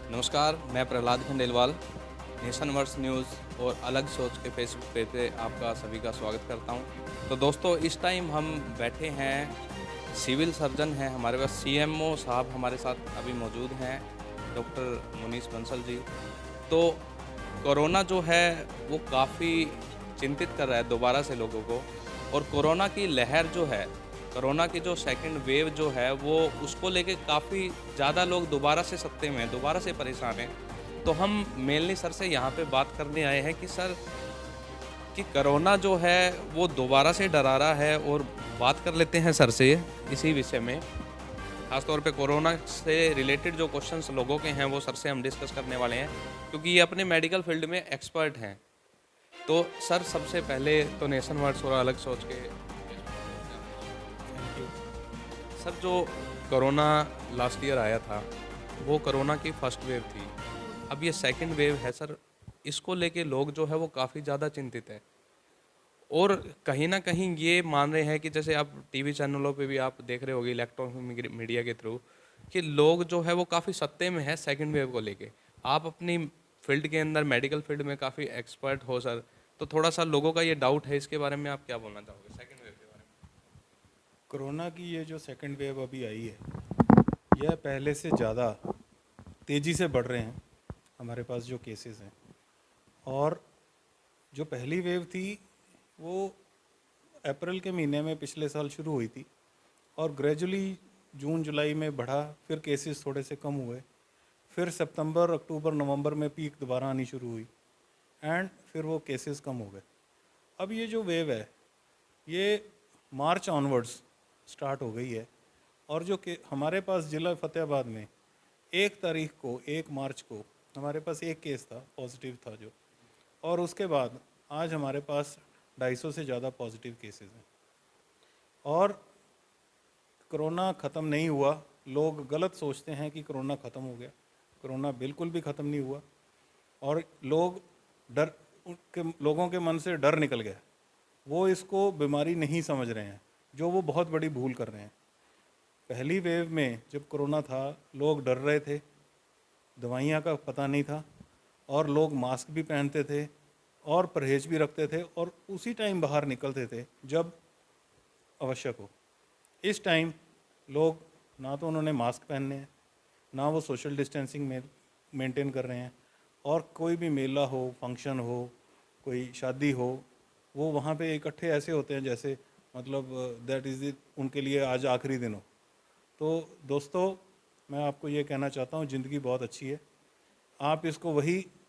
नमस्कार, मैं Prahlad Khandelwal nation verse news और अलग सोच के फेसबुक पेज पे आपका सभी का स्वागत करता हूं। तो दोस्तों, इस टाइम हम बैठे हैं, सिविल सर्जन हैं हमारे पास, सीएमओ साहब हमारे साथ अभी मौजूद हैं, डॉक्टर मुनीस बंसल जी। तो कोरोना जो है वो काफ़ी चिंतित कर रहा है दोबारा से लोगों को, और कोरोना की लहर जो है, कोरोना की जो सेकंड वेव जो है वो उसको लेके काफ़ी ज़्यादा लोग दोबारा से सत्ते में हैं, दोबारा से परेशान हैं। तो हम मेनली सर से यहाँ पे बात करने आए हैं कि सर, कि कोरोना जो है वो दोबारा से डरा रहा है, और बात कर लेते हैं सर से इसी विषय में। खास तौर पे कोरोना से रिलेटेड जो क्वेश्चंस लोगों के हैं वो सर से हम डिस्कस करने वाले हैं, क्योंकि ये अपने मेडिकल फील्ड में एक्सपर्ट हैं। तो सर, सबसे पहले तो नेशन वर्ड्स और अलग सोच के सर, जो कोरोना लास्ट ईयर आया था वो कोरोना की फर्स्ट वेव थी। अब ये सेकंड वेव है सर, इसको लेके लोग जो है वो काफ़ी ज़्यादा चिंतित है, और कहीं ना कहीं ये मान रहे हैं कि जैसे आप टीवी चैनलों पे भी आप देख रहे होगे इलेक्ट्रॉनिक मीडिया के थ्रू, कि लोग जो है वो काफ़ी सत्ते में है सेकंड वेव को लेके। आप अपनी फील्ड के अंदर, मेडिकल फील्ड में काफ़ी एक्सपर्ट हो सर, तो थोड़ा सा लोगों का ये डाउट है, इसके बारे में आप क्या बोलना चाहोगे सेकंड वेव के बारे में? कोरोना की ये जो सेकंड वेव अभी आई है, यह पहले से ज़्यादा तेज़ी से बढ़ रहे हैं हमारे पास जो केसेस हैं। और जो पहली वेव थी वो अप्रैल के महीने में पिछले साल शुरू हुई थी, और ग्रेजुअली जून जुलाई में बढ़ा, फिर केसेस थोड़े से कम हुए, फिर सितंबर अक्टूबर नवंबर में पीक दोबारा आनी शुरू हुई, एंड फिर वो केसेस कम हो गए। अब ये जो वेव है ये मार्च ऑनवर्ड्स स्टार्ट हो गई है, और जो कि हमारे पास ज़िला फतेहाबाद में 1 तारीख को, 1 मार्च को हमारे पास एक केस था, पॉजिटिव था जो, और उसके बाद आज हमारे पास 250 से ज़्यादा पॉजिटिव केसेस हैं। और कोरोना ख़त्म नहीं हुआ। लोग गलत सोचते हैं कि कोरोना ख़त्म हो गया। कोरोना बिल्कुल भी ख़त्म नहीं हुआ, और लोगों के मन से डर निकल गया। वो इसको बीमारी नहीं समझ रहे हैं, जो वो बहुत बड़ी भूल कर रहे हैं। पहली वेव में जब कोरोना था, लोग डर रहे थे, दवाइयाँ का पता नहीं था, और लोग मास्क भी पहनते थे और परहेज भी रखते थे, और उसी टाइम बाहर निकलते थे जब आवश्यक हो। इस टाइम लोग ना तो उन्होंने मास्क पहनने हैं, ना वो सोशल डिस्टेंसिंग में मेंटेन कर रहे हैं, और कोई भी मेला हो, फंक्शन हो, कोई शादी हो, वो वहाँ पे इकट्ठे ऐसे होते हैं जैसे मतलब दैट इज़ उनके लिए आज आखिरी दिन हो। तो दोस्तों, मैं आपको ये कहना चाहता हूँ, ज़िंदगी बहुत अच्छी है।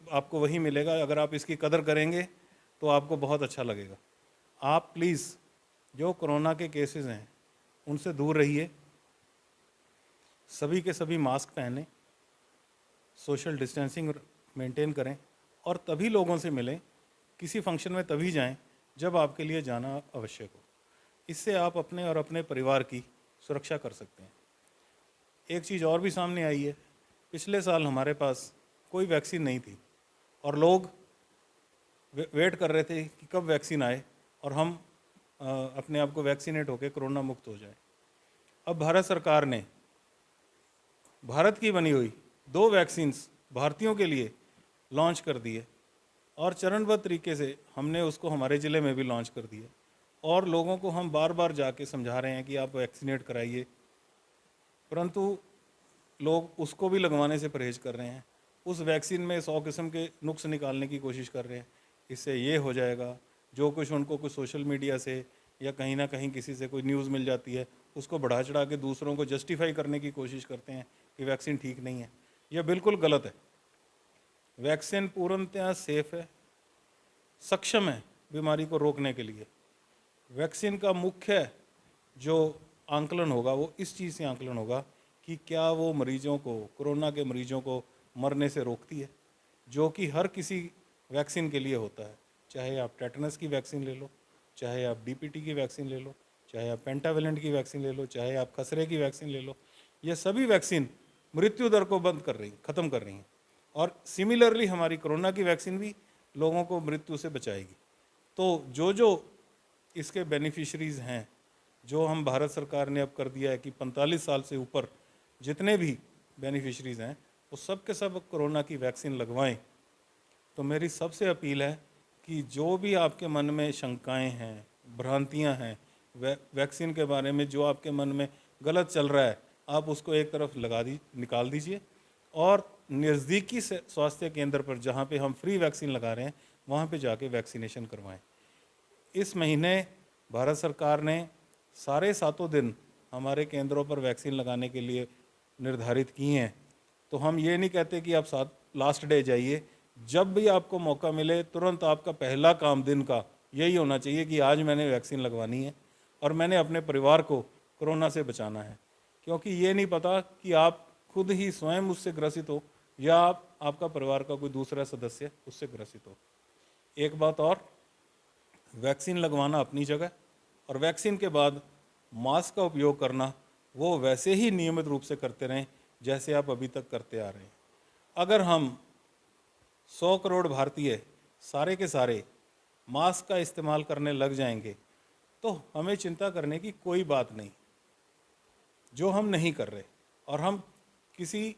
आपको वही मिलेगा। अगर आप इसकी कदर करेंगे तो आपको बहुत अच्छा लगेगा। आप प्लीज़ जो कोरोना के केसेस हैं उनसे दूर रहिए, सभी के सभी मास्क पहनें, सोशल डिस्टेंसिंग मेंटेन करें, और तभी लोगों से मिलें, किसी फंक्शन में तभी जाएं जब आपके लिए जाना आवश्यक हो। इससे आप अपने और अपने परिवार की सुरक्षा कर सकते हैं। एक चीज़ और भी सामने आई है, पिछले साल हमारे पास कोई वैक्सीन नहीं थी, और लोग वेट कर रहे थे कि कब वैक्सीन आए और हम अपने आप को वैक्सीनेट होकर कोरोना मुक्त हो जाए। अब भारत सरकार ने भारत की बनी हुई 2 वैक्सीन्स भारतीयों के लिए लॉन्च कर दी है, और चरणबद्ध तरीके से हमने उसको हमारे ज़िले में भी लॉन्च कर दिया, और लोगों को हम बार बार जाके समझा रहे हैं कि आप वैक्सीनेट कराइए, परंतु लोग उसको भी लगवाने से परहेज कर रहे हैं। उस वैक्सीन में 100 किस्म के नुक्स निकालने की कोशिश कर रहे हैं। इससे ये हो जाएगा, जो कुछ उनको कुछ सोशल मीडिया से या कहीं ना कहीं किसी से कोई न्यूज़ मिल जाती है, उसको बढ़ा चढ़ा के दूसरों को जस्टिफाई करने की कोशिश करते हैं कि वैक्सीन ठीक नहीं है। यह बिल्कुल गलत है। वैक्सीन पूर्णतः सेफ है, सक्षम है बीमारी को रोकने के लिए। वैक्सीन का मुख्य जो आंकलन होगा वो इस चीज़ से आंकलन होगा कि क्या वो मरीजों को, कोरोना के मरीजों को मरने से रोकती है, जो कि हर किसी वैक्सीन के लिए होता है। चाहे आप टेटनस की वैक्सीन ले लो, चाहे आप डीपीटी की वैक्सीन ले लो, चाहे आप पेंटावेलेंट की वैक्सीन ले लो, चाहे आप खसरे की वैक्सीन ले लो, ये सभी वैक्सीन मृत्यु दर को ख़त्म कर रही हैं। और सिमिलरली हमारी कोरोना की वैक्सीन भी लोगों को मृत्यु से बचाएगी। तो जो इसके बेनिफिशरीज़ हैं, जो हम भारत सरकार ने अब कर दिया है कि 45 साल से ऊपर जितने भी बेनिफिशरीज़ हैं वो सब के सब कोरोना की वैक्सीन लगवाएं। तो मेरी सबसे अपील है कि जो भी आपके मन में शंकाएं हैं, भ्रांतियां हैं, वैक्सीन के बारे में जो आपके मन में गलत चल रहा है, आप उसको एक तरफ निकाल दीजिए और नज़दीकी से स्वास्थ्य केंद्र पर जहां पे हम फ्री वैक्सीन लगा रहे हैं वहां पे जाके वैक्सीनेशन करवाएं। इस महीने भारत सरकार ने सारे 7 दिन हमारे केंद्रों पर वैक्सीन लगाने के लिए निर्धारित किए हैं। तो हम ये नहीं कहते कि आप लास्ट डे जाइए, जब भी आपको मौका मिले तुरंत आपका पहला काम दिन का यही होना चाहिए कि आज मैंने वैक्सीन लगवानी है और मैंने अपने परिवार को कोरोना से बचाना है। क्योंकि ये नहीं पता कि आप खुद ही स्वयं उससे ग्रसित हो या आपका परिवार का कोई दूसरा सदस्य उससे ग्रसित हो। एक बात और, वैक्सीन लगवाना अपनी जगह और वैक्सीन के बाद मास्क का उपयोग करना वो वैसे ही नियमित रूप से करते रहें जैसे आप अभी तक करते आ रहे हैं। अगर हम 100 करोड़ भारतीय सारे के सारे मास्क का इस्तेमाल करने लग जाएंगे तो हमें चिंता करने की कोई बात नहीं, जो हम नहीं कर रहे। और हम किसी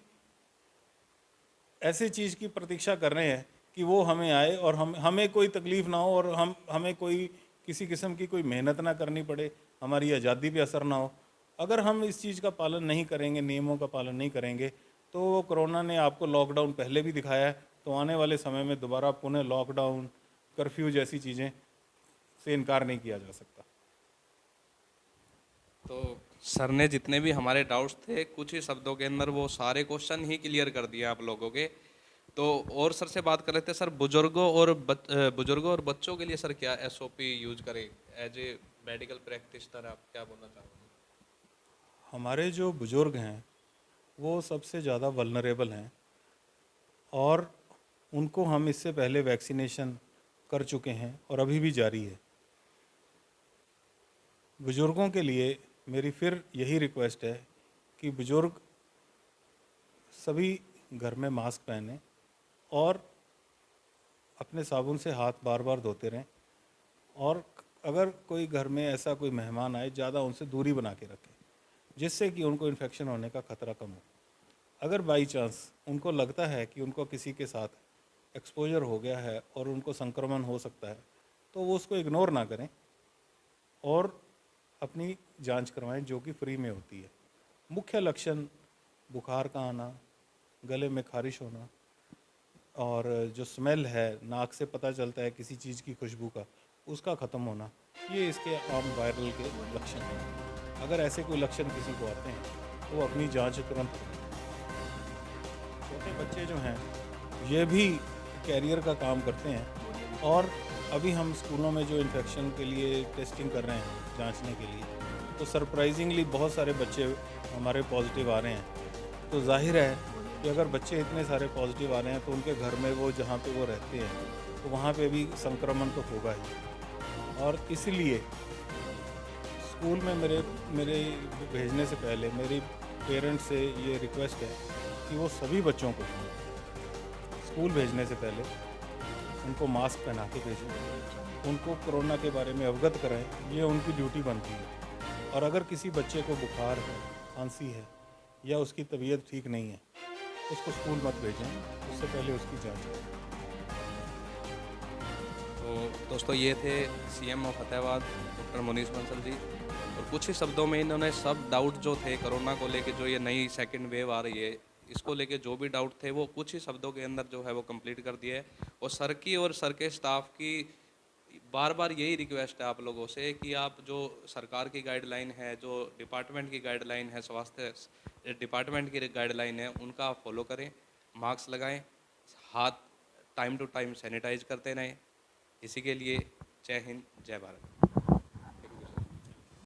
ऐसी चीज़ की प्रतीक्षा कर रहे हैं कि वो हमें आए और हमें कोई तकलीफ़ ना हो और हमें कोई किसी किस्म की कोई मेहनत ना करनी पड़े, हमारी आज़ादी पे असर ना हो। अगर हम इस चीज़ का पालन नहीं करेंगे, नियमों का पालन नहीं करेंगे, तो कोरोना ने आपको लॉकडाउन पहले भी दिखाया है, तो आने वाले समय में दोबारा पुनः लॉकडाउन, कर्फ्यू जैसी चीज़ें से इनकार नहीं किया जा सकता। तो सर ने जितने भी हमारे डाउट्स थे कुछ ही शब्दों के अंदर वो सारे क्वेश्चन ही क्लियर कर दिए आप लोगों के। तो और सर से बात कर रहे थे सर, बुजुर्गों और बच्चों के लिए सर क्या एसओपी यूज करें एज ए मेडिकल प्रैक्टिशनर, आप क्या बोलना चाहोगे? हमारे जो बुज़ुर्ग हैं वो सबसे ज़्यादा वल्नरेबल हैं और उनको हम इससे पहले वैक्सीनेशन कर चुके हैं और अभी भी जारी है। बुज़ुर्गों के लिए मेरी फिर यही रिक्वेस्ट है कि बुज़ुर्ग सभी घर में मास्क पहनें और अपने साबुन से हाथ बार बार धोते रहें और अगर कोई घर में ऐसा कोई मेहमान आए ज़्यादा उनसे दूरी बना के रखें जिससे कि उनको इन्फेक्शन होने का ख़तरा कम हो। अगर बाई चांस उनको लगता है कि उनको किसी के साथ एक्सपोजर हो गया है और उनको संक्रमण हो सकता है तो वो उसको इग्नोर ना करें और अपनी जांच करवाएं जो कि फ्री में होती है। मुख्य लक्षण बुखार का आना, गले में खारिश होना और जो स्मेल है नाक से पता चलता है किसी चीज़ की खुशबू का, उसका ख़त्म होना, ये इसके आम वायरल के लक्षण हैं। अगर ऐसे कोई लक्षण किसी को आते हैं तो वो अपनी जांच तुरंत करें। छोटे बच्चे जो हैं ये भी कैरियर का काम करते हैं और अभी हम स्कूलों में जो इन्फेक्शन के लिए टेस्टिंग कर रहे हैं जांचने के लिए, तो सरप्राइजिंगली बहुत सारे बच्चे हमारे पॉजिटिव आ रहे हैं। तो जाहिर है कि अगर बच्चे इतने सारे पॉजिटिव आ रहे हैं तो उनके घर में वो जहाँ पे वो रहते हैं तो वहाँ पे भी संक्रमण तो होगा ही। और इसीलिए स्कूल में मेरे भेजने से पहले मेरी पेरेंट्स से ये रिक्वेस्ट है कि वो सभी बच्चों को स्कूल भेजने से पहले उनको मास्क पहना के भेजें, उनको कोरोना के बारे में अवगत कराएं, ये उनकी ड्यूटी बनती है। और अगर किसी बच्चे को बुखार है, खांसी है या उसकी तबीयत ठीक नहीं है, उसको स्कूल मत भेजें, उससे पहले उसकी जांच करें। तो दोस्तों ये थे सीएमओ फतेहाबाद डॉक्टर मुनीस बंसल जी, और कुछ ही शब्दों में इन्होंने सब डाउट जो थे कोरोना को लेके, जो ये नई सेकंड वेव आ रही है इसको लेके जो भी डाउट थे वो कुछ ही शब्दों के अंदर जो है वो कंप्लीट कर दिया है। और सर की और सर के स्टाफ की बार बार यही रिक्वेस्ट है आप लोगों से कि आप जो सरकार की गाइडलाइन है, जो डिपार्टमेंट की गाइडलाइन है, स्वास्थ्य डिपार्टमेंट की गाइडलाइन है, उनका आप फॉलो करें, मास्क लगाएं, हाथ टाइम टू टाइम सैनिटाइज करते रहें। इसी के लिए जय हिंद, जय भारत।